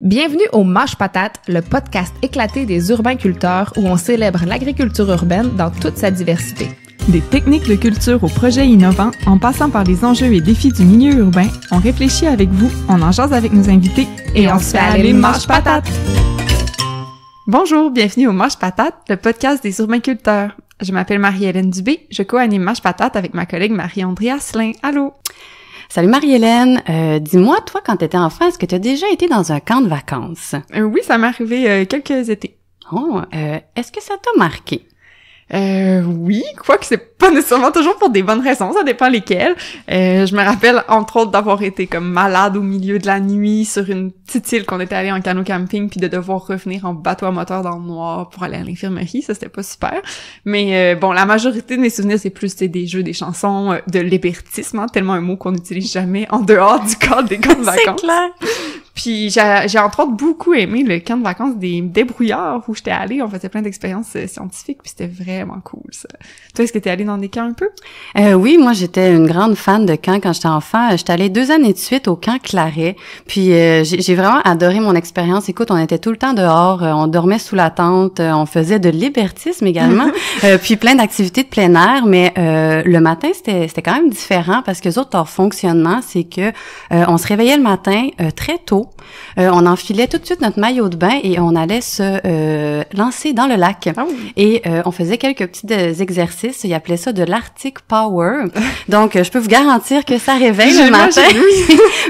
Bienvenue au Mâche Patate, le podcast éclaté des urbainculteurs où on célèbre l'agriculture urbaine dans toute sa diversité. Des techniques de culture aux projets innovants, en passant par les enjeux et défis du milieu urbain, on réfléchit avec vous, on en jase avec nos invités et on se fait aller Mâche Patate! Bonjour, bienvenue au Mâche Patate, le podcast des urbainculteurs. Je m'appelle Marie-Hélène Dubé, je co-anime Mâche Patate avec ma collègue Marie-André Asselin. Allô! Salut Marie-Hélène, dis-moi, toi, quand t'étais enfant, est-ce que t'as déjà été dans un camp de vacances? Oui, ça m'est arrivé quelques étés. Oh, est-ce que ça t'a marqué? Oui, quoique c'est pas nécessairement toujours pour des bonnes raisons, ça dépend lesquelles. Je me rappelle, entre autres, d'avoir été comme malade au milieu de la nuit sur une petite île qu'on était allé en canot camping, puis de devoir revenir en bateau à moteur dans le noir pour aller à l'infirmerie, ça c'était pas super. Mais bon, la majorité de mes souvenirs, c'est plus des jeux, des chansons, de l'hébertisme, tellement un mot qu'on n'utilise jamais en dehors du cadre des camps de vacances. C'est clair! Puis j'ai entre autres beaucoup aimé le camp de vacances des débrouillards où j'étais allée. On faisait plein d'expériences scientifiques, puis c'était vraiment cool, ça. Toi, est-ce que t'es allée dans des camps un peu? Oui, moi, j'étais une grande fan de camps quand j'étais enfant. J'étais allée 2 années de suite au camp Claret. Puis j'ai vraiment adoré mon expérience. Écoute, on était tout le temps dehors, on dormait sous la tente, on faisait de l'hébertisme également, puis plein d'activités de plein air. Mais le matin, c'était quand même différent parce que leur fonctionnement, c'est que on se réveillait le matin très tôt. On enfilait tout de suite notre maillot de bain et on allait se lancer dans le lac. Oh. Et on faisait quelques petits exercices. Ils appelaient ça de l'Arctic Power. Donc, je peux vous garantir que ça réveille le matin.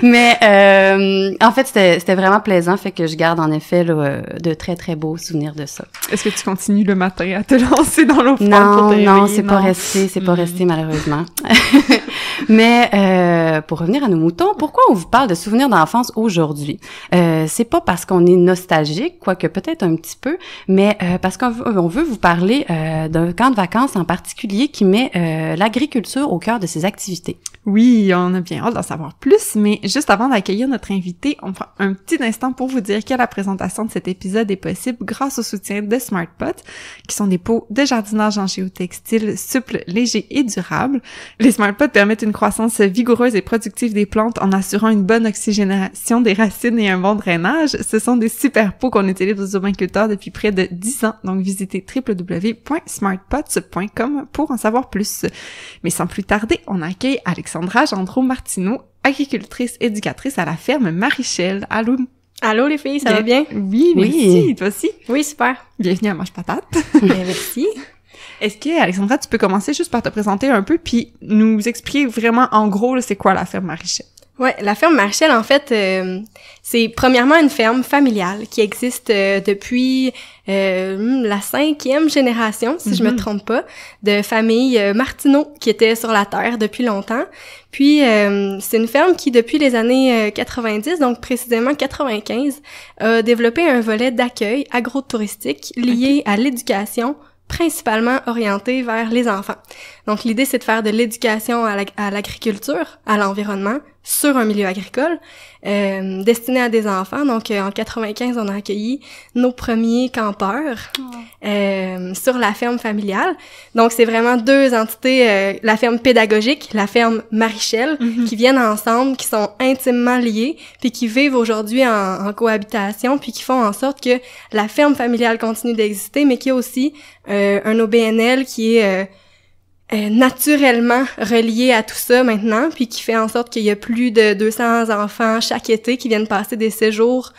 Mais en fait, c'était vraiment plaisant. Fait que je garde en effet là, de très, très beaux souvenirs de ça. Est-ce que tu continues le matin à te lancer dans l'eau froide pour te réveiller? Non, c'est pas resté. C'est pas resté, malheureusement. Mais pour revenir à nos moutons, pourquoi on vous parle de souvenirs d'enfance aujourd'hui? C'est pas parce qu'on est nostalgique, quoique peut-être un petit peu, mais parce qu'on veut vous parler d'un camp de vacances en particulier qui met l'agriculture au cœur de ses activités. Oui, on a bien hâte d'en savoir plus, mais juste avant d'accueillir notre invité, on prend un petit instant pour vous dire que la présentation de cet épisode est possible grâce au soutien de SmartPot, qui sont des pots de jardinage en géotextile souples, légers et durables. Les SmartPot permettent une croissance vigoureuse et productive des plantes en assurant une bonne oxygénation des racines et un bon drainage. Ce sont des super pots qu'on utilise aux urbainculteurs depuis près de 10 ans, donc visitez www.smartpots.com pour en savoir plus. Mais sans plus tarder, on accueille Alexandra Gendreau-Martineau, agricultrice éducatrice à la ferme Marichel. Allô? Allô les filles, ça va bien? Oui, merci. Toi aussi? Oui, super. Bienvenue à Mâche Patate. Merci. Est-ce que, Alexandra, tu peux commencer juste par te présenter un peu puis nous expliquer vraiment en gros là, c'est quoi la ferme Marichel? Ouais, la ferme Marichel, en fait, c'est premièrement une ferme familiale qui existe depuis la 5e génération, si je me trompe pas, de famille Martineau qui était sur la terre depuis longtemps. Puis, c'est une ferme qui, depuis les années 90, donc précisément 95, a développé un volet d'accueil agro-touristique lié à l'éducation, principalement orienté vers les enfants. Donc, l'idée, c'est de faire de l'éducation à l'agriculture, à l'environnement, sur un milieu agricole, destiné à des enfants. Donc, en 95, on a accueilli nos premiers campeurs sur la ferme familiale. Donc, c'est vraiment 2 entités, la ferme pédagogique, la ferme Marichel, qui viennent ensemble, qui sont intimement liées, puis qui vivent aujourd'hui en cohabitation, puis qui font en sorte que la ferme familiale continue d'exister, mais qu'il y a aussi un OBNL qui est naturellement relié à tout ça maintenant, puis qui fait en sorte qu'il y a plus de 200 enfants chaque été qui viennent passer des séjours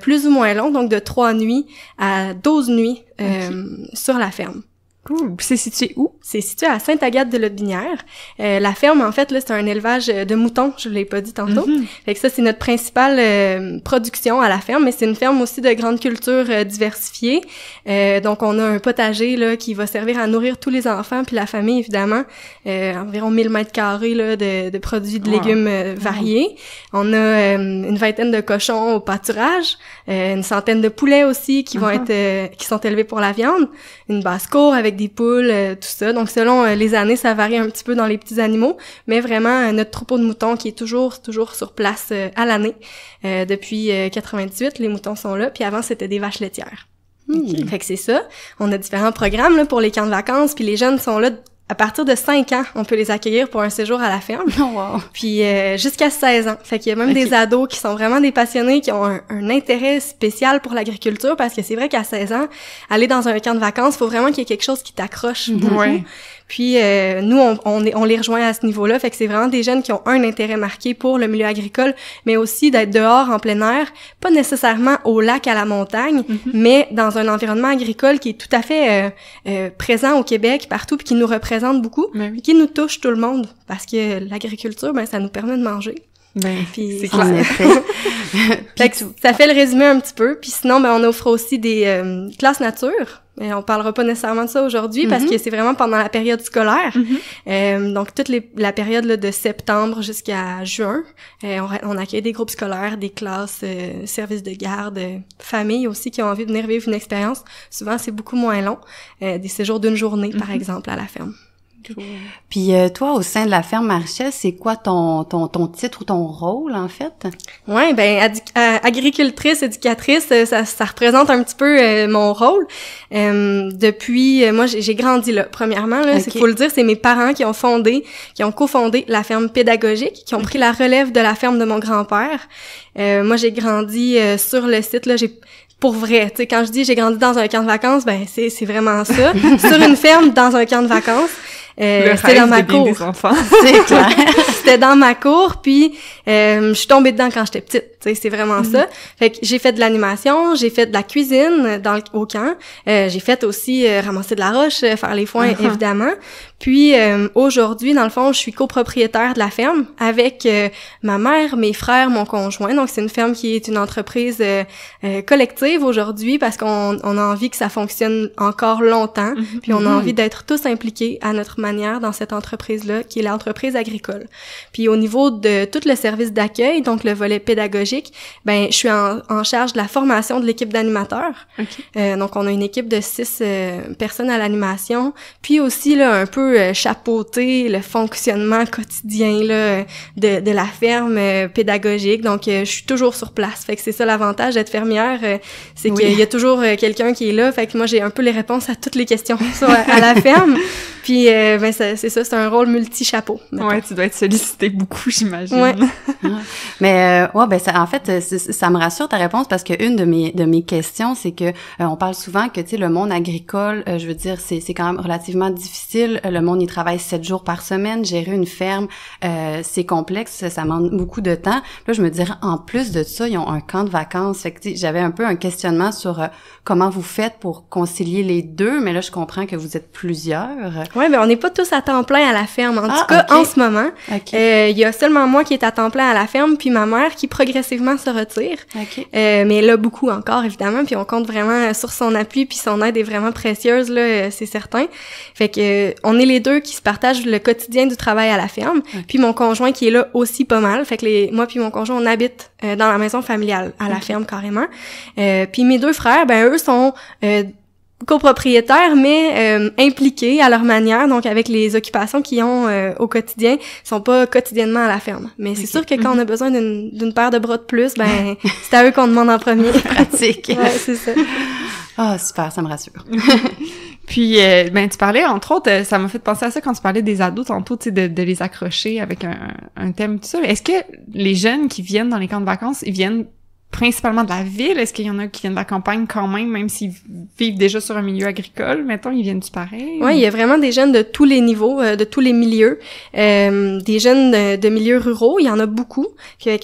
plus ou moins longs, donc de 3 nuits à 12 nuits sur la ferme. Cool. C'est situé où? C'est situé à Sainte-Agathe-de-Lotbinière. La ferme, en fait, là, c'est un élevage de moutons, je l'ai pas dit tantôt. Fait que ça, c'est notre principale production à la ferme, mais c'est une ferme aussi de grande culture diversifiée. Donc, on a un potager là qui va servir à nourrir tous les enfants, puis la famille, évidemment. Environ 1000 mètres carrés là, de produits de légumes variés. On a une vingtaine de cochons au pâturage, une centaine de poulets aussi qui vont être qui sont élevés pour la viande, une basse-cour avec des poules, tout ça. Donc, selon les années, ça varie un petit peu dans les petits animaux, mais vraiment, notre troupeau de moutons qui est toujours sur place à l'année. Depuis 98, les moutons sont là, puis avant, c'était des vaches laitières. Fait que c'est ça. On a différents programmes là, pour les camps de vacances, puis les jeunes sont là à partir de 5 ans, on peut les accueillir pour un séjour à la ferme. Oh, wow. Puis jusqu'à 16 ans. Fait qu'il y a même des ados qui sont vraiment des passionnés, qui ont un intérêt spécial pour l'agriculture, parce que c'est vrai qu'à 16 ans, aller dans un camp de vacances, faut vraiment qu'il y ait quelque chose qui t'accroche beaucoup. Ouais. Puis nous, on les rejoint à ce niveau-là. Fait que c'est vraiment des jeunes qui ont un intérêt marqué pour le milieu agricole, mais aussi d'être dehors en plein air, pas nécessairement au lac, à la montagne, mais dans un environnement agricole qui est tout à fait présent au Québec, partout, puis qui nous représente beaucoup, qui nous touche tout le monde. Parce que l'agriculture, ben ça nous permet de manger. Puis c'est clair. Fait que ça fait le résumé un petit peu. Puis sinon, ben on offre aussi des classes nature. Mais on parlera pas nécessairement de ça aujourd'hui parce que c'est vraiment pendant la période scolaire. Donc toute la période là, de septembre jusqu'à juin, on accueille des groupes scolaires, des classes, services de garde, familles aussi qui ont envie de venir vivre une expérience. Souvent c'est beaucoup moins long, des séjours d'une journée par exemple à la ferme. Puis toi, au sein de la ferme Marichel, c'est quoi ton titre ou ton rôle, en fait? Ouais, ben agricultrice, éducatrice, ça représente un petit peu mon rôle. Depuis, moi, j'ai grandi là. Premièrement, là, faut le dire, c'est mes parents qui ont cofondé la ferme pédagogique, qui ont pris la relève de la ferme de mon grand-père. Moi, j'ai grandi sur le site, là, pour vrai, tu sais, quand je dis j'ai grandi dans un camp de vacances, ben c'est vraiment ça. Sur une ferme, dans un camp de vacances. C'était dans ma cour. Des enfants. C'est clair. C'était dans ma cour, puis je suis tombée dedans quand j'étais petite. Tu sais, c'est vraiment ça. Fait que j'ai fait de l'animation, j'ai fait de la cuisine au camp. J'ai fait aussi ramasser de la roche, faire les foins, évidemment. Puis aujourd'hui, dans le fond, je suis copropriétaire de la ferme avec ma mère, mes frères, mon conjoint. Donc c'est une ferme qui est une entreprise collective aujourd'hui parce qu'on a envie que ça fonctionne encore longtemps. Puis on a envie d'être tous impliqués à notre manière dans cette entreprise-là, qui est l'entreprise agricole. Puis au niveau de tout le service d'accueil, donc le volet pédagogique, ben je suis en charge de la formation de l'équipe d'animateurs. Donc on a une équipe de 6 personnes à l'animation, puis aussi là un peu chapeauter le fonctionnement quotidien là de la ferme pédagogique. Donc je suis toujours sur place. Fait que c'est ça l'avantage d'être fermière, c'est qu'il y a toujours quelqu'un qui est là. Fait que moi j'ai un peu les réponses à toutes les questions à la ferme. Puis ben c'est ça, c'est un rôle multi-chapeau. Ouais, tu dois être sollicité beaucoup, j'imagine. Ouais. Mais ben ça, en fait, ça me rassure ta réponse parce que une de mes questions, c'est que on parle souvent que tu sais le monde agricole, je veux dire, c'est quand même relativement difficile. Le monde y travaille 7 jours par semaine, gérer une ferme, c'est complexe, ça demande beaucoup de temps. Là, je me dirais en plus de ça, ils ont un camp de vacances. Fait que tu sais, j'avais un peu un questionnement sur comment vous faites pour concilier les deux, mais là je comprends que vous êtes plusieurs. Ouais, ben on n'est pas tous à temps plein à la ferme. En tout cas, en ce moment, il y a seulement moi qui est à temps plein à la ferme, puis ma mère qui progressivement se retire. Mais là, beaucoup encore, évidemment, puis on compte vraiment sur son appui, puis son aide est vraiment précieuse, là, c'est certain. Fait que on est les deux qui se partagent le quotidien du travail à la ferme, puis mon conjoint qui est là aussi pas mal. Fait que moi puis mon conjoint, on habite dans la maison familiale, à la ferme carrément. Puis mes 2 frères, ben eux sont copropriétaires, mais impliqués à leur manière, donc avec les occupations qu'ils ont au quotidien, ils sont pas quotidiennement à la ferme. Mais c'est sûr que quand on a besoin d'une paire de bras de plus, ben c'est à eux qu'on demande en premier. Pratique. Ouais, c'est ça. Ah, super, ça me rassure. Puis, ben tu parlais, entre autres, ça m'a fait penser à ça quand tu parlais des ados tantôt, tu sais, de les accrocher avec un thème, tout ça. Est-ce que les jeunes qui viennent dans les camps de vacances, ils viennent principalement de la ville? Est-ce qu'il y en a qui viennent de la campagne quand même s'ils vivent déjà sur un milieu agricole? Mettons, ils viennent du pareil? Oui, il y a vraiment des jeunes de tous les niveaux, de tous les milieux. Des jeunes de milieux ruraux, il y en a beaucoup.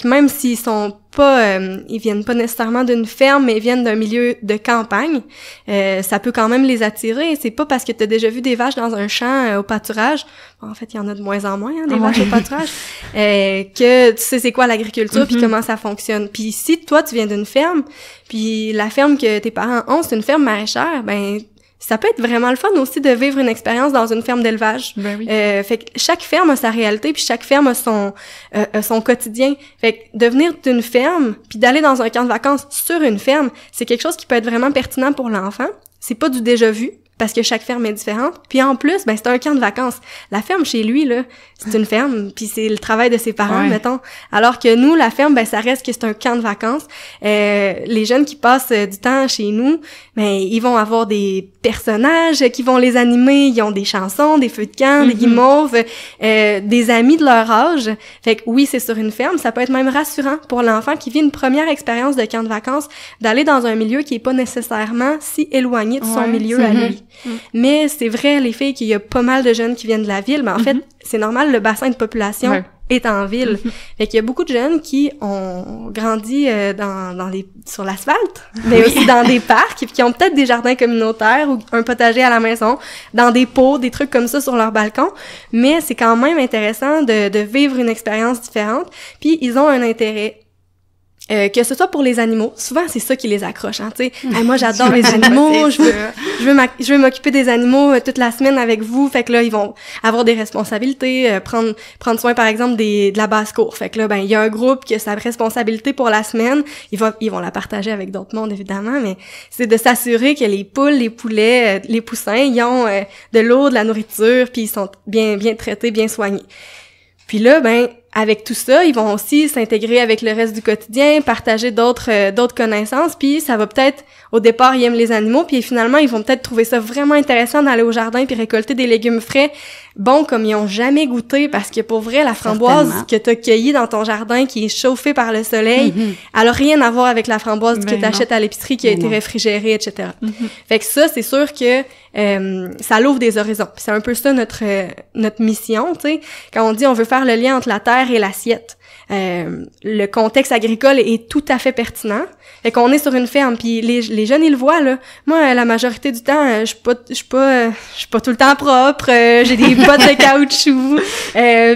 Même s'ils sont pas, ils viennent pas nécessairement d'une ferme, mais ils viennent d'un milieu de campagne. Ça peut quand même les attirer. C'est pas parce que t'as déjà vu des vaches dans un champ au pâturage. Bon, en fait, il y en a de moins en moins, des vaches au pâturage. Que tu sais c'est quoi l'agriculture puis comment ça fonctionne. Puis si toi tu viens d'une ferme, puis la ferme que tes parents ont, c'est une ferme maraîchère, ben ça peut être vraiment le fun aussi de vivre une expérience dans une ferme d'élevage. Ben oui. Fait que chaque ferme a sa réalité, puis chaque ferme a son quotidien. Fait que de venir d'une ferme, puis d'aller dans un camp de vacances sur une ferme, c'est quelque chose qui peut être vraiment pertinent pour l'enfant. C'est pas du déjà vu. parce que chaque ferme est différente. Puis en plus, ben c'est un camp de vacances. La ferme chez lui, là, c'est une ferme, puis c'est le travail de ses parents, mettons. Alors que nous, la ferme, ben ça reste que c'est un camp de vacances. Les jeunes qui passent du temps chez nous, ben ils vont avoir des personnages qui vont les animer. Ils ont des chansons, des feux de camp, des guimauves, des amis de leur âge. Fait que oui, c'est sur une ferme. Ça peut être même rassurant pour l'enfant qui vit une première expérience de camp de vacances, d'aller dans un milieu qui est pas nécessairement si éloigné de son milieu à lui. Mais c'est vrai, les filles, qu'il y a pas mal de jeunes qui viennent de la ville, mais en fait, c'est normal, le bassin de population est en ville. Fait qu'il y a beaucoup de jeunes qui ont grandi sur l'asphalte, mais aussi dans des parcs, qui ont peut-être des jardins communautaires ou un potager à la maison, dans des pots, des trucs comme ça sur leur balcon, mais c'est quand même intéressant de vivre une expérience différente, puis ils ont un intérêt. Que ce soit pour les animaux, souvent c'est ça qui les accroche, hein, tu sais. Hey, moi j'adore les animaux, je veux m'occuper des animaux toute la semaine avec vous. Fait que là ils vont avoir des responsabilités, prendre soin par exemple de la basse-cour. Fait que là ben il y a un groupe qui a sa responsabilité pour la semaine, ils vont la partager avec d'autres mondes évidemment, mais c'est de s'assurer que les poules, les poulets, les poussins, ils ont de l'eau, de la nourriture, puis ils sont bien traités, bien soignés. Puis là ben avec tout ça, ils vont aussi s'intégrer avec le reste du quotidien, partager d'autres connaissances, puis ça va peut-être, au départ, ils aiment les animaux, puis finalement, ils vont peut-être trouver ça vraiment intéressant d'aller au jardin puis récolter des légumes frais, bons comme ils ont jamais goûté, parce que pour vrai, la framboise que t'as cueillie dans ton jardin, qui est chauffée par le soleil, elle a rien à voir avec la framboise que t'achètes à l'épicerie qui a été réfrigérée, etc. Fait que ça, c'est sûr que ça l'ouvre des horizons. Puis c'est un peu ça notre mission, tu sais. Quand on dit on veut faire le lien entre la terre et l'assiette. Le contexte agricole est tout à fait pertinent. Fait qu'on est sur une ferme, puis les jeunes ils le voient là. Moi, la majorité du temps, je suis pas tout le temps propre. J'ai des bottes de caoutchouc.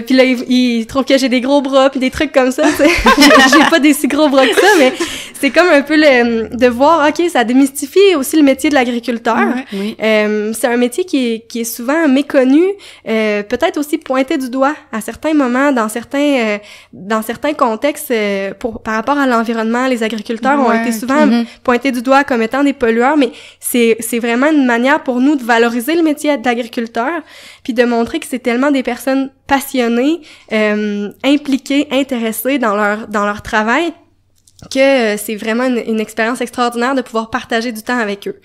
Puis là ils trouvent que j'ai des gros bras puis des trucs comme ça. J'ai pas des si gros bras que ça, mais c'est comme un peu de voir, ok, ça démystifie aussi le métier de l'agriculteur. C'est un métier qui est souvent méconnu, peut-être aussi pointé du doigt à certains moments dans certains contextes par rapport à l'environnement. Les agriculteurs ont été souvent pointés du doigt comme étant des pollueurs, mais c'est vraiment une manière pour nous de valoriser le métier d'agriculteur, puis de montrer que c'est tellement des personnes passionnées, impliquées, intéressées dans leur travail, que c'est vraiment une expérience extraordinaire de pouvoir partager du temps avec eux.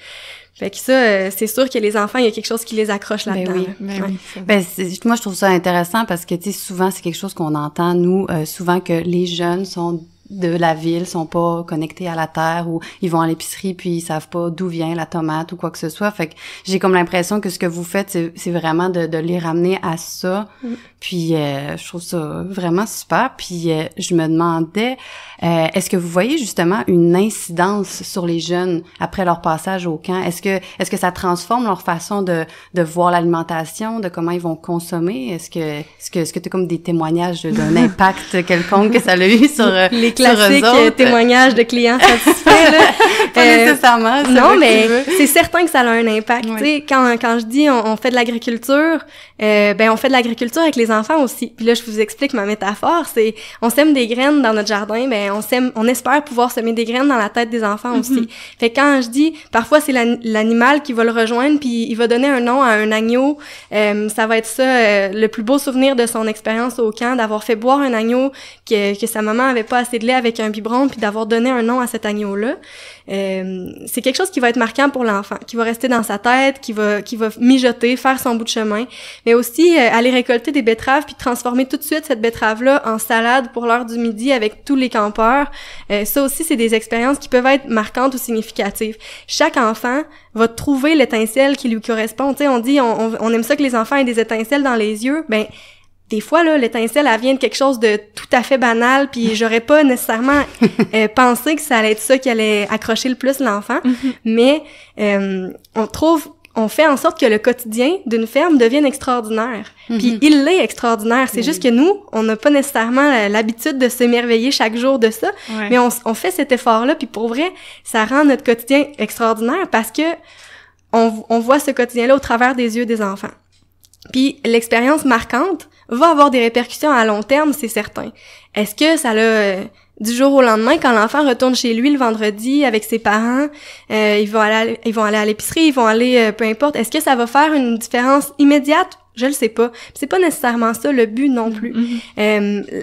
Fait que ça, c'est sûr que les enfants, il y a quelque chose qui les accroche là-dedans. Moi, je trouve ça intéressant parce que, tu sais, souvent, c'est quelque chose qu'on entend, nous, souvent que les jeunes sont de la ville, sont pas connectés à la terre, ou ils vont à l'épicerie puis ils savent pas d'où vient la tomate ou quoi que ce soit. Fait que j'ai comme l'impression que ce que vous faites, c'est vraiment de les ramener à ça. Puis je trouve ça vraiment super. Puis je me demandais, est-ce que vous voyez justement une incidence sur les jeunes après leur passage au camp? Est-ce que ça transforme leur façon de voir l'alimentation, de comment ils vont consommer? Est-ce que tu as comme des témoignages d'un impact quelconque que ça a eu sur les classiques témoignages de clients satisfaits là? Pas nécessairement. Non, mais c'est certain que ça a un impact. Tu sais, quand je dis on fait de l'agriculture, on fait de l'agriculture avec les enfants aussi. Puis là, je vous explique ma métaphore, c'est on sème des graines dans notre jardin, on espère pouvoir semer des graines dans la tête des enfants aussi. Fait que quand je dis, parfois c'est l'animal qui va le rejoindre, puis il va donner un nom à un agneau, ça va être ça, le plus beau souvenir de son expérience au camp, d'avoir fait boire un agneau que sa maman avait pas assez de lait avec un biberon, puis d'avoir donné un nom à cet agneau-là. C'est quelque chose qui va être marquant pour l'enfant, qui va rester dans sa tête, qui va mijoter, faire son bout de chemin, mais aussi aller récolter des betteraves puis transformer tout de suite cette betterave-là en salade pour l'heure du midi avec tous les campeurs. Ça aussi, c'est des expériences qui peuvent être marquantes ou significatives. Chaque enfant va trouver l'étincelle qui lui correspond. Tu sais, on dit, on aime ça que les enfants aient des étincelles dans les yeux. Des fois, là, l'étincelle, elle vient de quelque chose de tout à fait banal, puis j'aurais pas nécessairement pensé que ça allait être ça qui allait accrocher le plus l'enfant, mais on fait en sorte que le quotidien d'une ferme devienne extraordinaire. Puis il l'est extraordinaire. C'est juste que nous, on n'a pas nécessairement l'habitude de s'émerveiller chaque jour de ça, mais on fait cet effort-là, puis pour vrai, ça rend notre quotidien extraordinaire parce que on voit ce quotidien-là au travers des yeux des enfants. Puis l'expérience marquante va avoir des répercussions à long terme, c'est certain. Est-ce que ça a du jour au lendemain, quand l'enfant retourne chez lui le vendredi avec ses parents, ils vont aller à l'épicerie, ils vont aller, peu importe, est-ce que ça va faire une différence immédiate? Je le sais pas. C'est pas nécessairement ça le but non plus.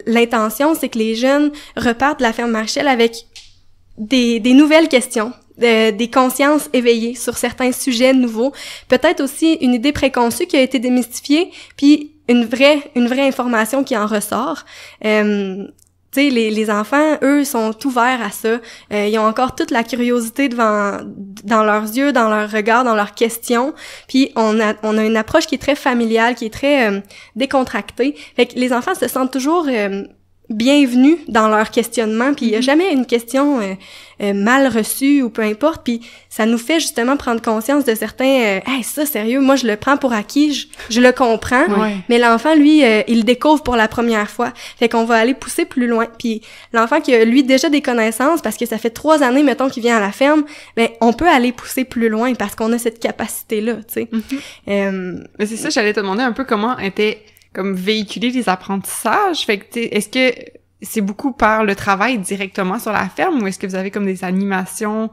L'intention, c'est que les jeunes repartent de la ferme Marchel avec des nouvelles questions, des consciences éveillées sur certains sujets nouveaux, peut-être aussi une idée préconçue qui a été démystifiée, puis une vraie information qui en ressort. Tu sais, les enfants, eux, sont ouverts à ça. Ils ont encore toute la curiosité dans leurs yeux, dans leurs regards, dans leurs questions. Puis on a une approche qui est très familiale, qui est très décontractée. Fait que les enfants se sentent toujours bienvenus dans leur questionnement. Puis il y a jamais une question mal reçue ou peu importe. Puis ça nous fait justement prendre conscience de certains hey, ça, sérieux, moi je le prends pour acquis, je le comprends. Ouais. Mais l'enfant, lui, il le découvre pour la première fois. Fait qu'on va aller pousser plus loin. Puis l'enfant qui a, lui, déjà des connaissances, parce que ça fait 3 années, mettons, qu'il vient à la ferme, ben on peut aller pousser plus loin parce qu'on a cette capacité-là, tu sais. Mais c'est ça, j'allais te demander un peu comment étaient comme véhiculer les apprentissages. Fait que, est-ce que c'est beaucoup par le travail directement sur la ferme ou est-ce que vous avez comme des animations,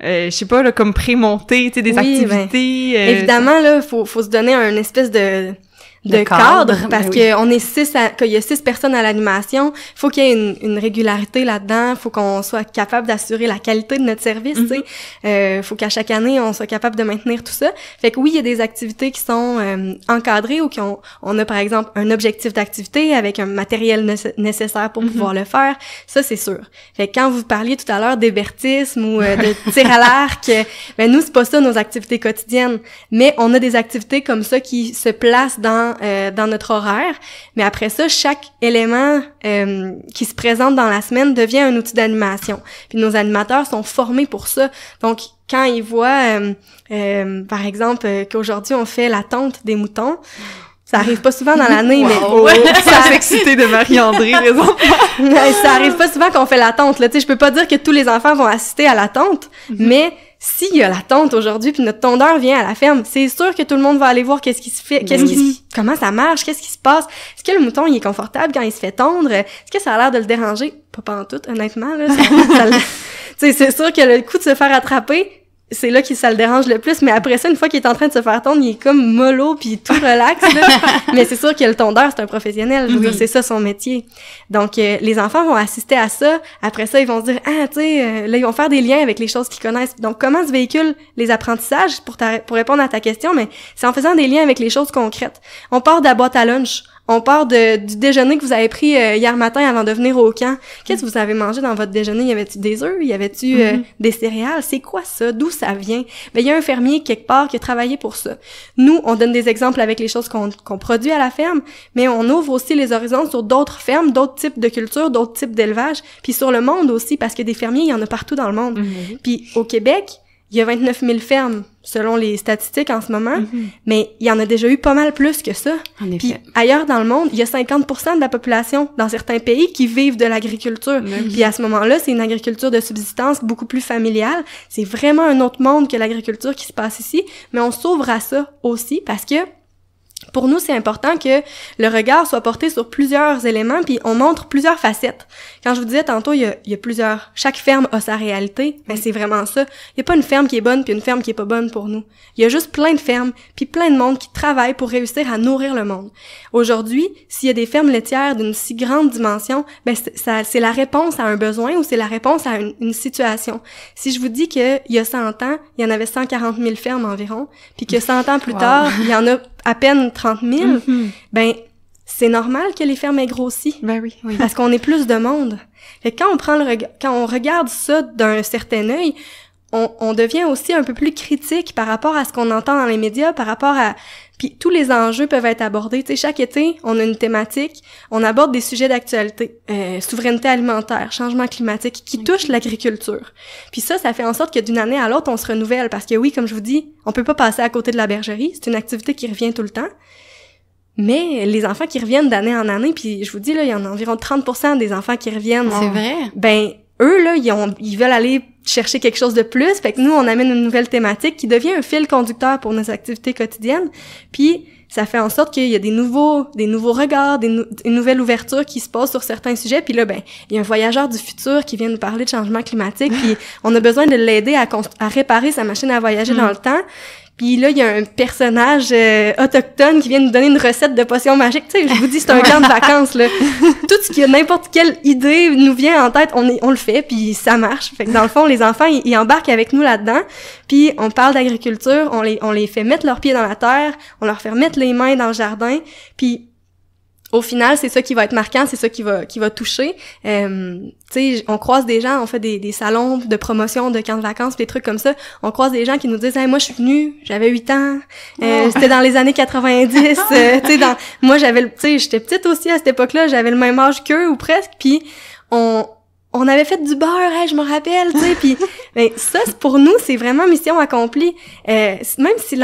je sais pas, là, comme pré-montées, tu sais, des activités? Évidemment, là, faut se donner un espèce de cadre parce que on est qu'il y a 6 personnes à l'animation, faut qu'il y ait une régularité là-dedans, faut qu'on soit capable d'assurer la qualité de notre service, tu sais. Faut qu'à chaque année on soit capable de maintenir tout ça. Fait que oui, il y a des activités qui sont encadrées ou on a par exemple un objectif d'activité avec un matériel nécessaire pour pouvoir le faire. Ça c'est sûr. Fait que quand vous parliez tout à l'heure d'hébertisme ou de tir à l'arc, ben nous c'est pas ça nos activités quotidiennes, mais on a des activités comme ça qui se placent dans notre horaire, mais après ça, chaque élément qui se présente dans la semaine devient un outil d'animation. Puis nos animateurs sont formés pour ça. Donc, quand ils voient, par exemple, qu'aujourd'hui on fait la tonte des moutons, ça arrive pas souvent dans l'année, mais ça excité de Marie-André, ça arrive pas souvent qu'on fait la tonte. Là, tu sais, je peux pas dire que tous les enfants vont assister à la tonte, mais s'il y a la tonte aujourd'hui puis notre tondeur vient à la ferme, c'est sûr que tout le monde va aller voir qu'est-ce qui se fait, comment ça marche, qu'est-ce qui se passe. Est-ce que le mouton il est confortable quand il se fait tondre? Est-ce que ça a l'air de le déranger? Pas pantoute, honnêtement là. Tu sais, c'est sûr que le coup de se faire attraper, c'est là que ça le dérange le plus, mais après ça, une fois qu'il est en train de se faire tondre, il est comme mollo puis tout relax, là. Mais c'est sûr que le tondeur, c'est un professionnel. Je veux dire, c'est ça son métier. Donc, les enfants vont assister à ça. Après ça, ils vont se dire, ah, tu sais, là, ils vont faire des liens avec les choses qu'ils connaissent. Donc, comment se véhiculent les apprentissages pour répondre à ta question? Mais c'est en faisant des liens avec les choses concrètes. On part de la boîte à lunch. On part du déjeuner que vous avez pris hier matin avant de venir au camp. Qu'est-ce que vous avez mangé dans votre déjeuner? Y avait-tu des œufs? Y avait-tu des céréales? C'est quoi ça? D'où ça vient? Ben, il y a un fermier quelque part qui a travaillé pour ça. Nous, on donne des exemples avec les choses qu'on produit à la ferme, mais on ouvre aussi les horizons sur d'autres fermes, d'autres types de cultures, d'autres types d'élevage, puis sur le monde aussi, parce que des fermiers, il y en a partout dans le monde. Puis au Québec, il y a 29 000 fermes, selon les statistiques en ce moment, mais il y en a déjà eu pas mal plus que ça. En effet. Puis ailleurs dans le monde, il y a 50% de la population dans certains pays qui vivent de l'agriculture. Puis à ce moment-là, c'est une agriculture de subsistance beaucoup plus familiale. C'est vraiment un autre monde que l'agriculture qui se passe ici, mais on s'ouvre à ça aussi parce que pour nous, c'est important que le regard soit porté sur plusieurs éléments, puis on montre plusieurs facettes. Quand je vous disais tantôt, il y a plusieurs... Chaque ferme a sa réalité, mais c'est vraiment ça. Il y a pas une ferme qui est bonne puis une ferme qui est pas bonne pour nous. Il y a juste plein de fermes, puis plein de monde qui travaillent pour réussir à nourrir le monde. Aujourd'hui, s'il y a des fermes laitières d'une si grande dimension, ben c'est la réponse à un besoin ou c'est la réponse à une situation. Si je vous dis qu'il y a 100 ans, il y en avait 140 000 fermes environ, puis que 100 ans plus tard, il y en a à peine 30 000, ben c'est normal que les fermes aient grossi. Ben oui. Parce qu'on est plus de monde. Fait que quand on regarde ça d'un certain œil, on devient aussi un peu plus critique par rapport à ce qu'on entend dans les médias, par rapport à... Puis tous les enjeux peuvent être abordés. Tu sais, chaque été, on a une thématique, on aborde des sujets d'actualité, souveraineté alimentaire, changement climatique, qui touchent l'agriculture. Puis ça fait en sorte que d'une année à l'autre, on se renouvelle. Parce que oui, comme je vous dis, on peut pas passer à côté de la bergerie. C'est une activité qui revient tout le temps. Mais les enfants qui reviennent d'année en année, puis je vous dis, là, il y en a environ 30% des enfants qui reviennent. C'est vrai? Ben, eux, là, ils veulent aller chercher quelque chose de plus. Fait que nous, on amène une nouvelle thématique qui devient un fil conducteur pour nos activités quotidiennes. Puis, ça fait en sorte qu'il y a des nouveaux regards, une nouvelle ouverture qui se passe sur certains sujets. Puis là, il y a un voyageur du futur qui vient nous parler de changement climatique. Puis, on a besoin de l'aider à réparer sa machine à voyager dans le temps. Puis là, il y a un personnage autochtone qui vient nous donner une recette de potion magique. Tu sais, je vous dis, c'est un camp de vacances, là. Tout ce qui a n'importe quelle idée nous vient en tête, on le fait, puis ça marche. Fait que dans le fond, les enfants, ils embarquent avec nous là-dedans. Puis on parle d'agriculture, on les fait mettre leurs pieds dans la terre, on leur fait mettre les mains dans le jardin. Puis au final, c'est ça qui va être marquant, c'est ça qui va toucher. Tu sais, on croise des gens, on fait des salons de promotion de camps de vacances, des trucs comme ça. On croise des gens qui nous disent « Hey, moi, je suis venue, j'avais 8 ans, c'était dans les années 90. Tu sais, moi, j'étais petite aussi à cette époque-là, j'avais le même âge qu'eux ou presque, puis on avait fait du beurre, je me rappelle, tu sais, puis ça, pour nous, c'est vraiment mission accomplie. Même si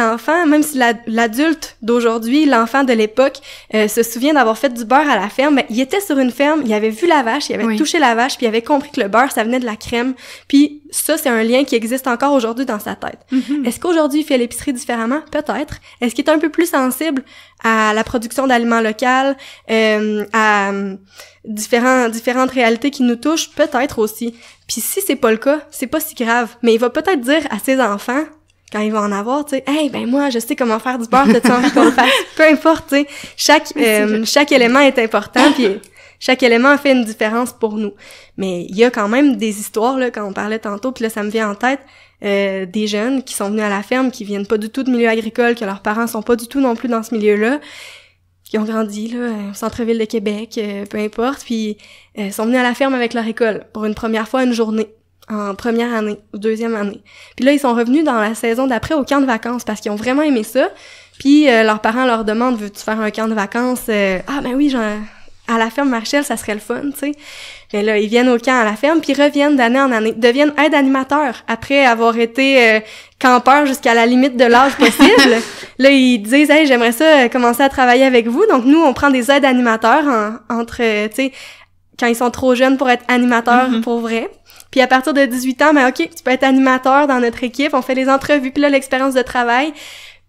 l'adulte d'aujourd'hui, l'enfant de l'époque, se souvient d'avoir fait du beurre à la ferme, il était sur une ferme, il avait vu la vache, il avait touché la vache, puis il avait compris que le beurre, ça venait de la crème, puis ça, c'est un lien qui existe encore aujourd'hui dans sa tête. Mm-hmm. Est-ce qu'aujourd'hui, il fait l'épicerie différemment? Peut-être. Est-ce qu'il est un peu plus sensible à la production d'aliments locaux, à différentes réalités qui nous touchent? Peut-être aussi. Puis si c'est pas le cas, c'est pas si grave. Mais il va peut-être dire à ses enfants, quand il va en avoir, tu sais, « Hey, moi, je sais comment faire du beurre, t'as-tu envie qu'on le fasse? » Peu importe, tu sais, chaque élément est important, puis chaque élément fait une différence pour nous. Mais il y a quand même des histoires, là, quand on parlait tantôt, puis là, ça me vient en tête, des jeunes qui sont venus à la ferme, qui viennent pas du tout de milieu agricole, que leurs parents sont pas du tout non plus dans ce milieu-là, qui ont grandi là au centre-ville de Québec, peu importe, puis sont venus à la ferme avec leur école pour une première fois une journée en première année ou deuxième année. Puis là, ils sont revenus dans la saison d'après au camp de vacances parce qu'ils ont vraiment aimé ça. Puis leurs parents leur demandent « Veux-tu faire un camp de vacances? » Ah ben oui, à la ferme Marchel, ça serait le fun, tu sais. Mais là, ils viennent au camp à la ferme, puis reviennent d'année en année, deviennent aide-animateurs après avoir été campeurs jusqu'à la limite de l'âge possible. Là, ils disent « Hey, j'aimerais ça commencer à travailler avec vous. » Donc, nous, on prend des aides-animateurs entre, tu sais, quand ils sont trop jeunes pour être animateurs pour vrai. Puis à partir de 18 ans, OK, tu peux être animateur dans notre équipe. On fait les entrevues, puis là, l'expérience de travail,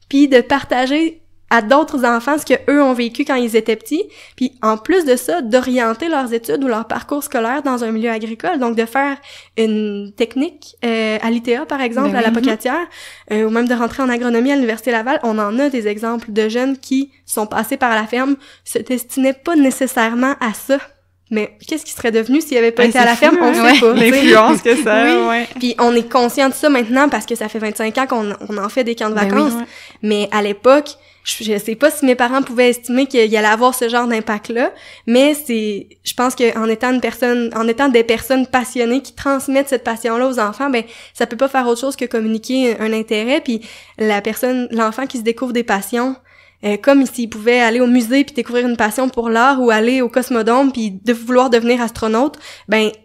puis de partager à d'autres enfants ce que eux ont vécu quand ils étaient petits, puis en plus de ça, d'orienter leurs études ou leur parcours scolaire dans un milieu agricole, donc de faire une technique à l'ITA, par exemple, à la Pocatière, ou même de rentrer en agronomie à l'Université Laval. On en a des exemples de jeunes qui sont passés par la ferme, se destinaient pas nécessairement à ça. Mais qu'est-ce qui serait devenu s'il avait pas été à la ferme? On sait pas. L'influence que ça a, oui. Puis on est conscient de ça maintenant parce que ça fait 25 ans qu'on en fait des camps de vacances. Mais à l'époque, je sais pas si mes parents pouvaient estimer qu'il allait avoir ce genre d'impact-là, mais je pense que en étant des personnes passionnées qui transmettent cette passion-là aux enfants, ça peut pas faire autre chose que communiquer un intérêt. Puis l'enfant qui se découvre des passions, comme s'il pouvait aller au musée puis découvrir une passion pour l'art ou aller au Cosmodome puis de vouloir devenir astronaute,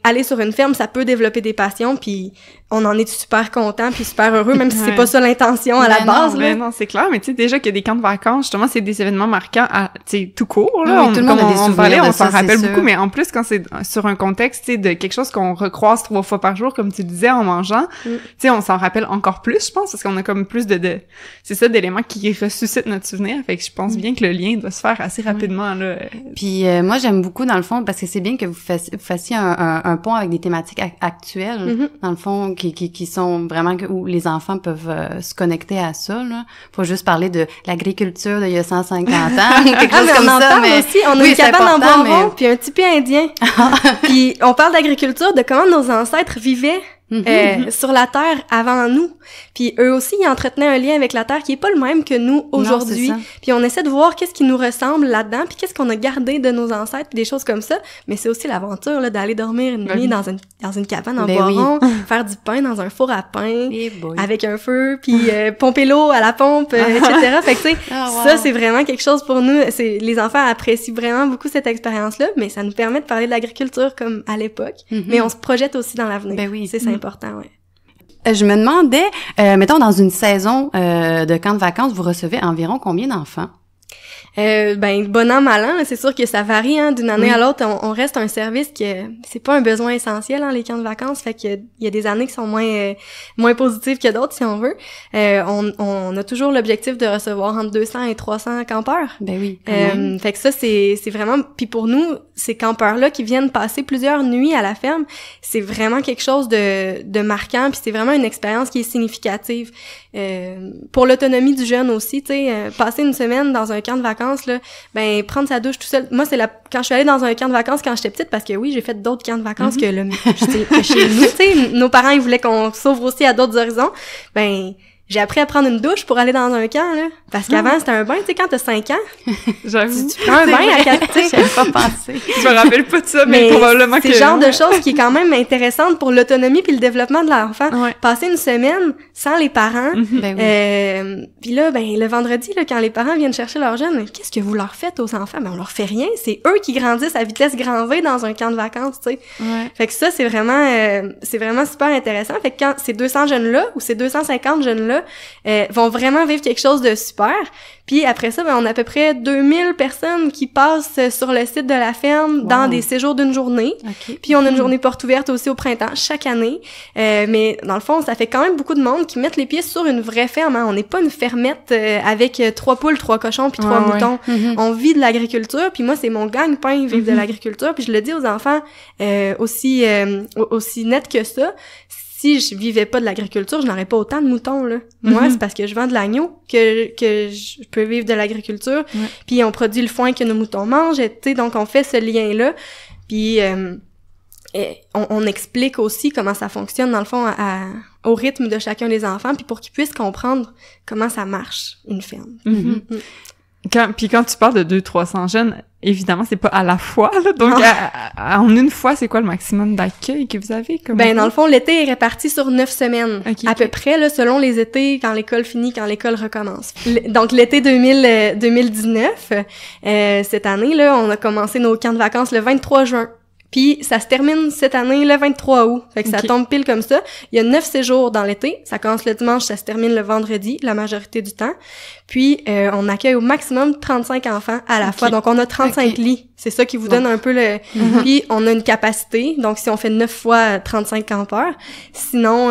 aller sur une ferme, ça peut développer des passions puis on en est super content puis super heureux, même si c'est pas ça l'intention à la base. Non, c'est clair, mais tu sais, déjà qu'il y a des camps de vacances, justement, c'est des événements marquants tu sais, tout court, là. Tout le monde a des souvenirs on s'en rappelle beaucoup, mais en plus, quand c'est sur un contexte, tu sais, de quelque chose qu'on recroise 3 fois par jour, comme tu disais, en mangeant, tu sais, on s'en rappelle encore plus, je pense, parce qu'on a comme plus c'est ça, d'éléments qui ressuscitent notre souvenir. Fait que je pense bien que le lien doit se faire assez rapidement, là. Puis moi, j'aime beaucoup, dans le fond, parce que c'est bien que vous fassiez un pont avec des thématiques actuelles, dans le fond, qui sont vraiment où les enfants peuvent se connecter à ça, là. Faut juste parler de l'agriculture d'il y a 150 ans, quelque chose comme ça. Mais aussi, on a une cabane en bois rond, puis un tipi indien. Puis on parle d'agriculture, de comment nos ancêtres vivaient sur la terre avant nous. Puis eux aussi, ils entretenaient un lien avec la terre qui est pas le même que nous aujourd'hui. Puis on essaie de voir qu'est-ce qui nous ressemble là-dedans, puis qu'est-ce qu'on a gardé de nos ancêtres, puis des choses comme ça. Mais c'est aussi l'aventure là d'aller dormir une nuit dans une cabane en bois rond, faire du pain dans un four à pain avec un feu, puis pomper l'eau à la pompe, etc. Fait que tu sais, ça c'est vraiment quelque chose pour nous. Les enfants apprécient vraiment beaucoup cette expérience-là, mais ça nous permet de parler de l'agriculture comme à l'époque, mais on se projette aussi dans l'avenir. C'est important, Je me demandais, mettons, dans une saison de camp de vacances, vous recevez environ combien d'enfants? Bon an, mal an, c'est sûr que ça varie, hein, d'une année à l'autre. On reste un service que c'est pas un besoin essentiel, hein, les camps de vacances. Fait qu'il y a des années qui sont moins positives que d'autres, si on veut. On a toujours l'objectif de recevoir entre 200 et 300 campeurs. Ben oui. Fait que ça, c'est vraiment... Puis pour nous, ces campeurs-là qui viennent passer plusieurs nuits à la ferme, c'est vraiment quelque chose de marquant, puis c'est vraiment une expérience qui est significative. Pour l'autonomie du jeune aussi, tu sais, passer une semaine dans un camp de vacances, là, ben prendre sa douche tout seul. Moi, quand je suis allée dans un camp de vacances quand j'étais petite, parce que oui, j'ai fait d'autres camps de vacances que chez nous, tu sais, nos parents, ils voulaient qu'on s'ouvre aussi à d'autres horizons. Ben, j'ai appris à prendre une douche pour aller dans un camp, là. Parce qu'avant, c'était un bain, tu sais, quand t'as 5 ans. J'avoue. Tu prends un bain à 4, tu sais. J'avais pas pensé. Je me rappelle pas de ça, mais probablement que... C'est le genre de choses qui est quand même intéressante pour l'autonomie puis le développement de l'enfant. Ouais. Passer une semaine sans les parents. Ben oui. Puis là, le vendredi, là, quand les parents viennent chercher leurs jeunes, qu'est-ce que vous leur faites aux enfants? Ben, on leur fait rien. C'est eux qui grandissent à vitesse grand V dans un camp de vacances, tu sais. Ouais. Fait que ça, c'est vraiment super intéressant. Fait que quand ces 200 jeunes-là ou ces 250 jeunes-là vont vraiment vivre quelque chose de super. Puis après ça, on a à peu près 2000 personnes qui passent sur le site de la ferme dans des séjours d'une journée. Okay. Puis on a une journée porte ouverte aussi au printemps, chaque année. Mais dans le fond, ça fait quand même beaucoup de monde qui mettent les pieds sur une vraie ferme. Hein. On n'est pas une fermette avec 3 poules, 3 cochons puis 3 moutons. On vit de l'agriculture. Puis moi, c'est mon gagne-pain, vivre de l'agriculture. Puis je le dis aux enfants aussi net que ça. Si je vivais pas de l'agriculture, je n'aurais pas autant de moutons, là. Moi, c'est parce que je vends de l'agneau que je peux vivre de l'agriculture. Puis on produit le foin que nos moutons mangent, tu sais, donc on fait ce lien-là. Puis on explique aussi comment ça fonctionne, dans le fond, au rythme de chacun des enfants, puis pour qu'ils puissent comprendre comment ça marche, une ferme. Quand tu parles de 200-300 jeunes, évidemment, c'est pas à la fois, là. Donc, en une fois, c'est quoi le maximum d'accueil que vous avez? Dans le fond, l'été est réparti sur 9 semaines. À peu près, là, selon les étés, quand l'école finit, quand l'école recommence. Donc, l'été 2019, cette année, là, on a commencé nos camps de vacances le 23 juin. Puis ça se termine cette année le 23 août. Fait que ça tombe pile comme ça. Il y a 9 séjours dans l'été. Ça commence le dimanche, ça se termine le vendredi, la majorité du temps. Puis on accueille au maximum 35 enfants à la fois. Donc on a 35 lits. C'est ça qui vous donne un peu le... Puis on a une capacité. Donc si on fait 9 fois 35 campeurs, sinon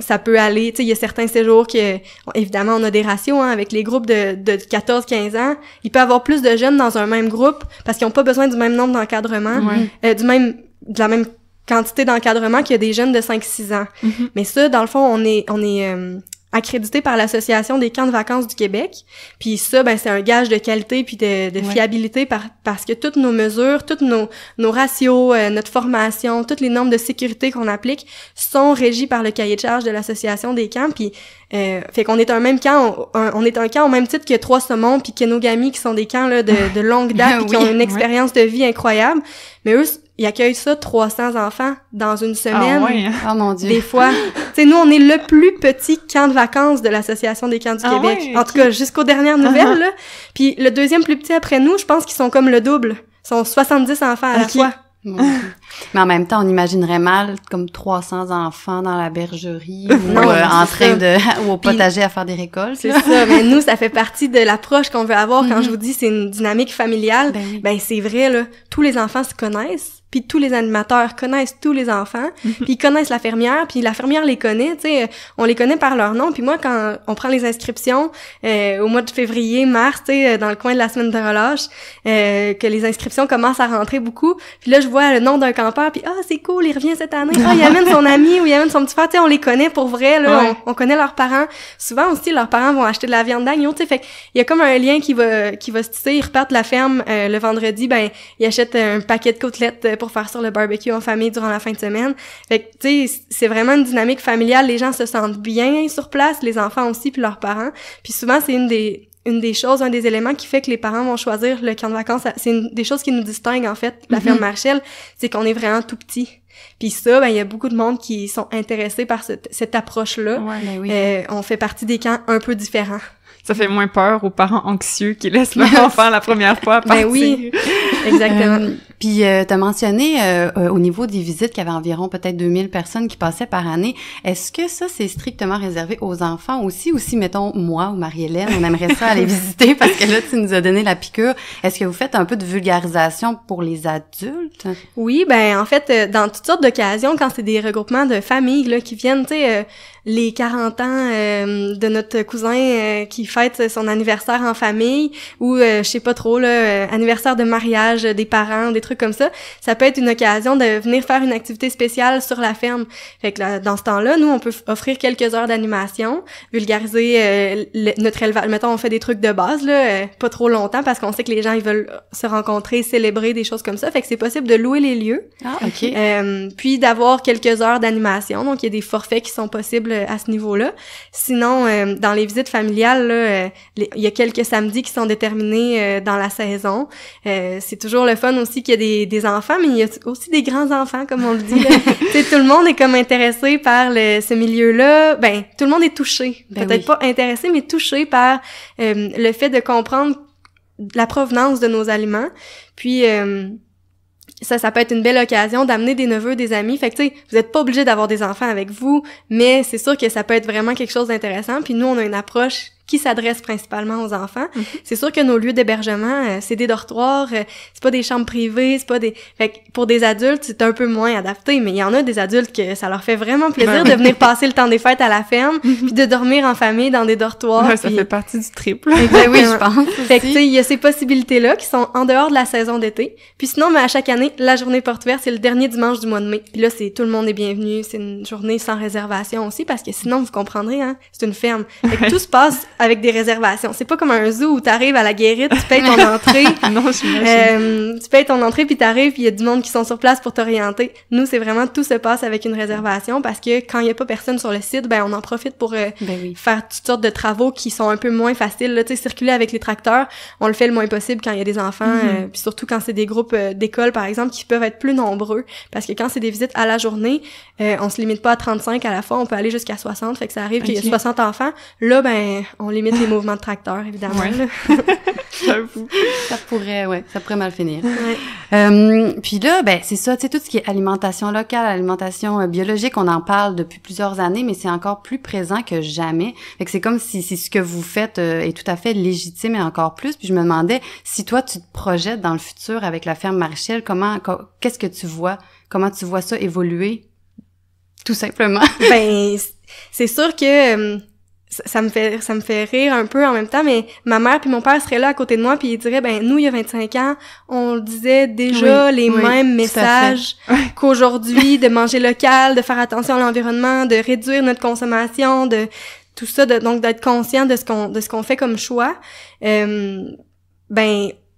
ça peut aller... Tu sais, il y a certains séjours que... Évidemment, on a des ratios hein, avec les groupes de 14-15 ans. Il peut y avoir plus de jeunes dans un même groupe parce qu'ils n'ont pas besoin du même nombre d'encadrement, de la même quantité d'encadrement qu'il y a des jeunes de 5-6 ans. Mais ça, dans le fond, on est accrédité par l'Association des camps de vacances du Québec. Puis ça, c'est un gage de qualité puis de fiabilité parce que toutes nos mesures, tous nos ratios, notre formation, toutes les normes de sécurité qu'on applique sont régies par le cahier de charge de l'Association des camps. Puis fait qu'on est un même camp, on est un camp au même titre que Trois-Saumons puis Kenogami qui sont des camps là de longue date puis qui ont une expérience de vie incroyable. Mais eux, ils accueillent ça 300 enfants dans une semaine. Oh mon Dieu. Des fois. Tu sais, nous, on est le plus petit camp de vacances de l'Association des camps du Québec. En tout cas, jusqu'aux dernières nouvelles, là. Puis le deuxième plus petit après nous, je pense qu'ils sont comme le double. Ils sont 70 enfants à la fois. Mais en même temps, on imaginerait mal comme 300 enfants dans la bergerie ou en train ou au potager à faire des récoltes. C'est ça, mais nous, ça fait partie de l'approche qu'on veut avoir quand je vous dis c'est une dynamique familiale. C'est vrai, là, tous les enfants se connaissent. Puis tous les animateurs connaissent tous les enfants, puis ils connaissent la fermière, puis la fermière les connaît, tu sais, on les connaît par leur nom. Puis moi, quand on prend les inscriptions au mois de février, mars, tu sais, dans le coin de la semaine de relâche, que les inscriptions commencent à rentrer beaucoup, puis là, je vois le nom d'un campeur, puis c'est cool, il revient cette année, il amène son ami ou il amène son petit frère, tu sais, on les connaît pour vrai, là, on connaît leurs parents. Souvent aussi, leurs parents vont acheter de la viande d'agneau, tu sais, fait il y a comme un lien qui va se tisser. Ils repartent de la ferme le vendredi, ils achètent un paquet de côtelettes pour faire sur le barbecue en famille durant la fin de semaine. Fait que, tu sais, c'est vraiment une dynamique familiale. Les gens se sentent bien sur place, les enfants aussi, puis leurs parents. Puis souvent, c'est une des choses, un des éléments qui fait que les parents vont choisir le camp de vacances. C'est une des choses qui nous distingue, en fait, la ferme Marchel, c'est qu'on est vraiment tout petit. Puis ça, il y a beaucoup de monde qui sont intéressés par cette approche-là. On fait partie des camps un peu différents. Ça fait moins peur aux parents anxieux qui laissent leur enfant la première fois partir. Ben oui, exactement. Puis t'as mentionné au niveau des visites qu'il y avait environ peut-être 2000 personnes qui passaient par année. Est-ce que ça, c'est strictement réservé aux enfants aussi? Ou si, mettons, moi ou Marie-Hélène, on aimerait ça aller visiter parce que là, tu nous as donné la piqûre. Est-ce que vous faites un peu de vulgarisation pour les adultes? Oui, ben en fait, dans toutes sortes d'occasions, quand c'est des regroupements de familles là qui viennent, tu sais, les 40 ans de notre cousin qui fête son anniversaire en famille, ou je sais pas trop là, anniversaire de mariage des parents, des trucs comme ça, ça peut être une occasion de venir faire une activité spéciale sur la ferme. Fait que là, dans ce temps-là, nous on peut offrir quelques heures d'animation, vulgariser notre élevage. Mettons, on fait des trucs de base là, pas trop longtemps parce qu'on sait que les gens ils veulent se rencontrer, célébrer des choses comme ça. Fait que c'est possible de louer les lieux. Ah, OK. Puis d'avoir quelques heures d'animation. Donc, il y a des forfaits qui sont possibles à ce niveau-là. Sinon, dans les visites familiales, là, il y a quelques samedis qui sont déterminés dans la saison. C'est toujours le fun aussi qu'il y a des enfants, mais il y a aussi des grands-enfants, comme on le dit. Tu sais, tout le monde est comme intéressé par ce milieu-là. Ben, tout le monde est touché. Ben Peut-être oui. pas intéressé, mais touché par le fait de comprendre la provenance de nos aliments. Puis... ça peut être une belle occasion d'amener des neveux, des amis. Fait que, tu sais, vous êtes pas obligé d'avoir des enfants avec vous, mais c'est sûr que ça peut être vraiment quelque chose d'intéressant. Puis nous, on a une approche qui s'adresse principalement aux enfants. Mm-hmm. C'est sûr que nos lieux d'hébergement, c'est des dortoirs, c'est pas des chambres privées, c'est pas des... Fait que pour des adultes, c'est un peu moins adapté, mais il y en a des adultes que ça leur fait vraiment plaisir de venir passer le temps des fêtes à la ferme, puis de dormir en famille dans des dortoirs. Ouais, ça puis... fait partie du trip. Ben oui, je pense. Fait que, tu sais, il y a ces possibilités-là qui sont en dehors de la saison d'été. Puis sinon, mais à chaque année, la journée porte ouverte, c'est le dernier dimanche du mois de mai. Puis là, tout le monde est bienvenu. C'est une journée sans réservation aussi, parce que sinon, vous comprendrez, hein, c'est une ferme. Fait que tout se passe avec des réservations. C'est pas comme un zoo où t'arrives à la guérite, tu payes ton entrée. Non, j'imagine. Tu payes ton entrée, puis t'arrives, puis il y a du monde qui sont sur place pour t'orienter. Nous, c'est vraiment, tout se passe avec une réservation, parce que quand il y a pas personne sur le site, ben on en profite pour Ben oui. faire toutes sortes de travaux qui sont un peu moins faciles. Là, tu sais, circuler avec les tracteurs, on le fait le moins possible quand il y a des enfants, puis surtout quand c'est des groupes d'école, par exemple, qui peuvent être plus nombreux, parce que quand c'est des visites à la journée, on se limite pas à 35 à la fois, on peut aller jusqu'à 60, fait que ça arrive qu'il y a 60 enfants. Là, ben, on limite les mouvements de tracteurs, évidemment. Ouais. Là. J'avoue. Ça pourrait mal finir. Ouais. Puis là, ben c'est ça, tu sais, tout ce qui est alimentation locale, alimentation biologique, on en parle depuis plusieurs années, mais c'est encore plus présent que jamais. Fait que c'est comme si ce que vous faites est tout à fait légitime et encore plus. Puis je me demandais, si toi, tu te projettes dans le futur avec la ferme Marichel, qu'est-ce que tu vois? Comment tu vois ça évoluer? Tout simplement. Ben, c'est sûr que... ça me fait rire un peu en même temps, mais ma mère puis mon père seraient là à côté de moi puis ils diraient, ben nous, il y a 25 ans, on disait déjà les mêmes messages qu'aujourd'hui, de manger local, de faire attention à l'environnement, de réduire notre consommation, de tout ça, donc d'être conscient de ce qu'on fait comme choix. Ben,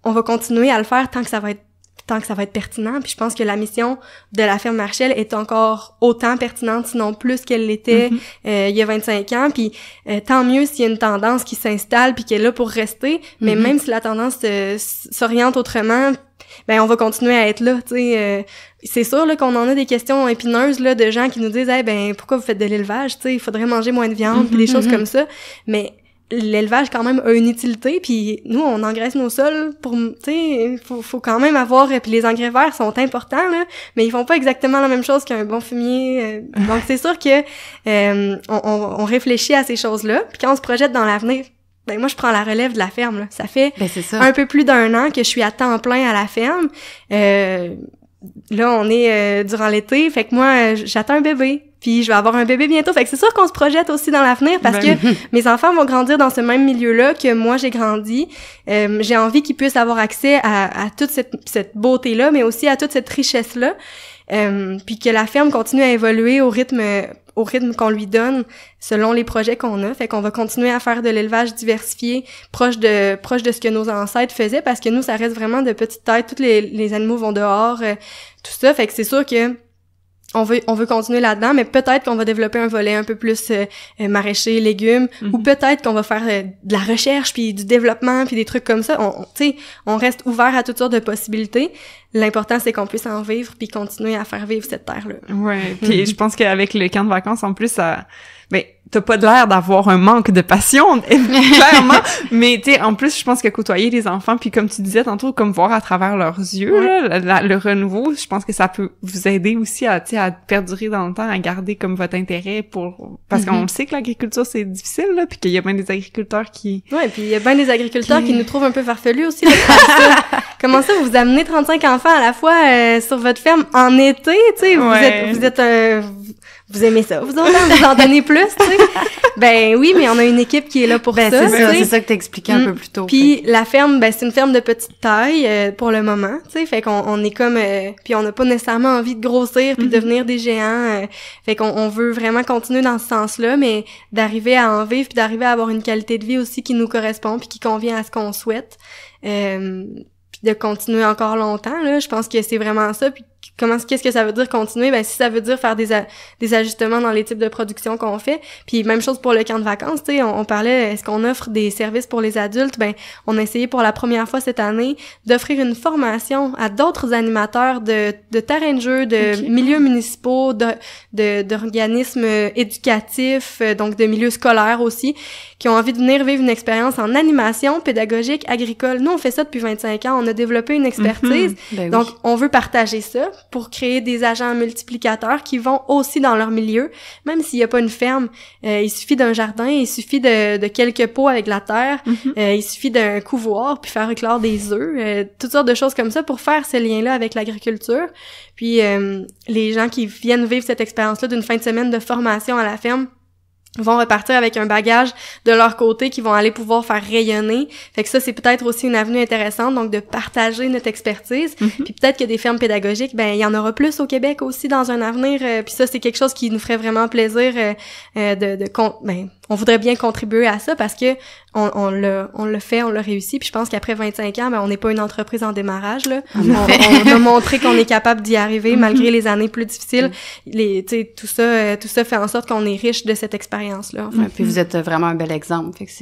on va continuer à le faire tant que ça va être pertinent. Puis je pense que la mission de la ferme Marichel est encore autant pertinente, sinon plus qu'elle l'était il y a 25 ans. Puis tant mieux s'il y a une tendance qui s'installe puis qui est là pour rester. Mais même si la tendance s'oriente autrement, ben on va continuer à être là. Tu sais, c'est sûr là qu'on en a des questions épineuses là de gens qui nous disent, hey, ben pourquoi vous faites de l'élevage? Tu sais, il faudrait manger moins de viande puis des choses comme ça. Mais l'élevage quand même a une utilité, puis nous on engraisse nos sols pour, tu sais, faut quand même avoir, puis les engrais verts sont importants là, mais ils font pas exactement la même chose qu'un bon fumier, donc c'est sûr que on réfléchit à ces choses-là, puis quand on se projette dans l'avenir, ben moi je prends la relève de la ferme là. Ça fait un peu plus d'1 an que je suis à temps plein à la ferme. Là on est durant l'été, fait que moi j'attends un bébé. Puis je vais avoir un bébé bientôt. Fait que c'est sûr qu'on se projette aussi dans l'avenir parce que mes enfants vont grandir dans ce même milieu-là que moi j'ai grandi. J'ai envie qu'ils puissent avoir accès à toute cette beauté-là, mais aussi à toute cette richesse-là. Puis que la ferme continue à évoluer au rythme qu'on lui donne selon les projets qu'on a. Fait qu'on va continuer à faire de l'élevage diversifié, proche de ce que nos ancêtres faisaient, parce que nous, ça reste vraiment de petite taille. Tous les animaux vont dehors, tout ça. Fait que c'est sûr que on veut continuer là-dedans, mais peut-être qu'on va développer un volet un peu plus maraîcher, légumes, ou peut-être qu'on va faire de la recherche, puis du développement, puis des trucs comme ça. On reste ouvert à toutes sortes de possibilités. L'important, c'est qu'on puisse en vivre, puis continuer à faire vivre cette terre-là. Ouais, puis je pense qu'avec le camp de vacances, en plus, ça ben t'as pas de l'air d'avoir un manque de passion, clairement, mais tu sais, en plus, je pense que côtoyer les enfants, puis comme tu disais tantôt, comme voir à travers leurs yeux, là, le renouveau, je pense que ça peut vous aider aussi à, tu sais, à perdurer dans le temps, à garder comme votre intérêt parce qu'on le sait que l'agriculture, c'est difficile, là, puis qu'il y a bien des agriculteurs qui... Ouais, puis il y a bien des agriculteurs qui nous trouvent un peu farfelus aussi, là, Comment ça, vous amenez 35 enfants à la fois sur votre ferme en été, tu sais, vous aimez ça, vous en donnez plus, tu sais. Ben oui, mais on a une équipe qui est là pour ça. C'est ça que t'as expliqué un peu plus tôt. Puis la ferme, ben c'est une ferme de petite taille pour le moment, tu sais, fait qu'on est comme puis on n'a pas nécessairement envie de grossir puis de devenir des géants, fait qu'on veut vraiment continuer dans ce sens-là, mais d'arriver à en vivre puis d'arriver à avoir une qualité de vie aussi qui nous correspond puis qui convient à ce qu'on souhaite. Puis de continuer encore longtemps, là, je pense que c'est vraiment ça. Puis qu'est-ce que ça veut dire continuer? Ben si ça veut dire faire des ajustements dans les types de production qu'on fait. Puis même chose pour le camp de vacances, tu sais, on parlait, est-ce qu'on offre des services pour les adultes? Ben on a essayé pour la première fois cette année d'offrir une formation à d'autres animateurs de terrains de jeu, de milieux municipaux, d'organismes éducatifs, donc de milieux scolaires aussi, qui ont envie de venir vivre une expérience en animation pédagogique agricole. Nous, on fait ça depuis 25 ans. On a développé une expertise. Donc, on veut partager ça pour créer des agents multiplicateurs qui vont aussi dans leur milieu. Même s'il n'y a pas une ferme, il suffit d'un jardin, il suffit de quelques pots avec la terre, il suffit d'un couvoir, puis faire éclore des œufs, toutes sortes de choses comme ça pour faire ce lien-là avec l'agriculture. Puis, les gens qui viennent vivre cette expérience-là d'une fin de semaine de formation à la ferme vont repartir avec un bagage de leur côté qui vont aller pouvoir faire rayonner. Fait que ça, c'est peut-être aussi une avenue intéressante, donc de partager notre expertise. Puis peut-être que des fermes pédagogiques, ben il y en aura plus au Québec aussi dans un avenir. Puis ça, c'est quelque chose qui nous ferait vraiment plaisir on voudrait bien contribuer à ça parce que on l'a fait, on l'a réussi. Puis je pense qu'après 25 ans, ben on n'est pas une entreprise en démarrage là. On a montré qu'on est capable d'y arriver malgré les années plus difficiles. Tu sais, tout ça fait en sorte qu'on est riche de cette expérience là. En fait. Puis vous êtes vraiment un bel exemple, fait que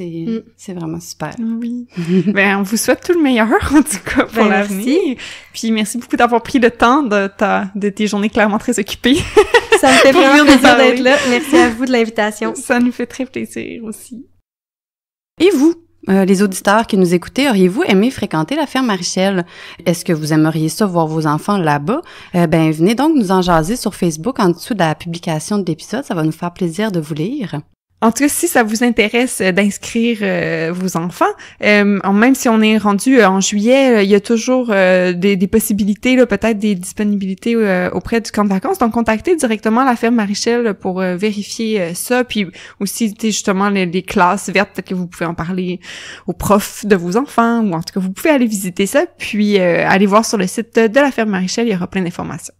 c'est vraiment super. Oui. Ben on vous souhaite tout le meilleur en tout cas pour l'avenir. Puis merci beaucoup d'avoir pris le temps de tes journées clairement très occupées. Ça me fait vraiment plaisir d'être là. Merci à vous de l'invitation. Ça nous fait très plaisir aussi. Et vous, les auditeurs qui nous écoutez, auriez-vous aimé fréquenter la ferme Marichel? Est-ce que vous aimeriez ça voir vos enfants là-bas? Ben venez donc nous en jaser sur Facebook en dessous de la publication de l'épisode. Ça va nous faire plaisir de vous lire. En tout cas, si ça vous intéresse d'inscrire vos enfants, même si on est rendu en juillet, il y a toujours des possibilités, là, peut-être des disponibilités auprès du camp de vacances. Donc, contactez directement la ferme Marichel pour vérifier ça. Puis aussi, justement, les classes vertes, peut-être que vous pouvez en parler aux profs de vos enfants ou en tout cas, vous pouvez aller visiter ça. Puis, aller voir sur le site de la ferme Marichel, il y aura plein d'informations.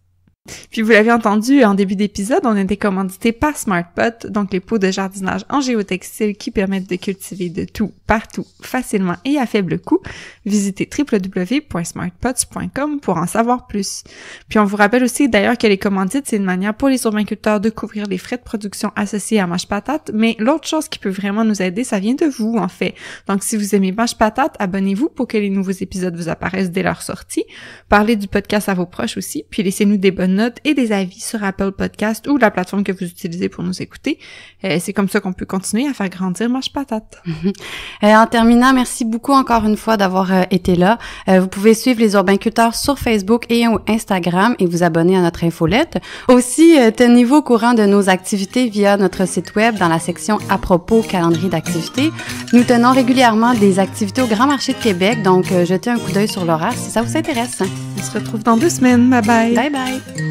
Puis vous l'avez entendu en début d'épisode, on a été commandité par SmartPot, donc les pots de jardinage en géotextile qui permettent de cultiver de tout, partout, facilement et à faible coût. Visitez www.smartpots.com pour en savoir plus. Puis on vous rappelle aussi d'ailleurs que les commandites, c'est une manière pour les urbainculteurs de couvrir les frais de production associés à Mâche Patate, mais l'autre chose qui peut vraiment nous aider, ça vient de vous en fait. Donc si vous aimez Mâche Patate, abonnez-vous pour que les nouveaux épisodes vous apparaissent dès leur sortie. Parlez du podcast à vos proches aussi, puis laissez-nous des bonnes notes et des avis sur Apple Podcast ou la plateforme que vous utilisez pour nous écouter. C'est comme ça qu'on peut continuer à faire grandir Mâche Patate. En terminant, merci beaucoup encore une fois d'avoir été là. Vous pouvez suivre les urbainculteurs sur Facebook et Instagram et vous abonner à notre infolette. Aussi, tenez-vous au courant de nos activités via notre site web dans la section à propos calendrier d'activités. Nous tenons régulièrement des activités au Grand Marché de Québec, donc jetez un coup d'œil sur l'horaire si ça vous intéresse. On se retrouve dans 2 semaines. Bye bye. Bye bye.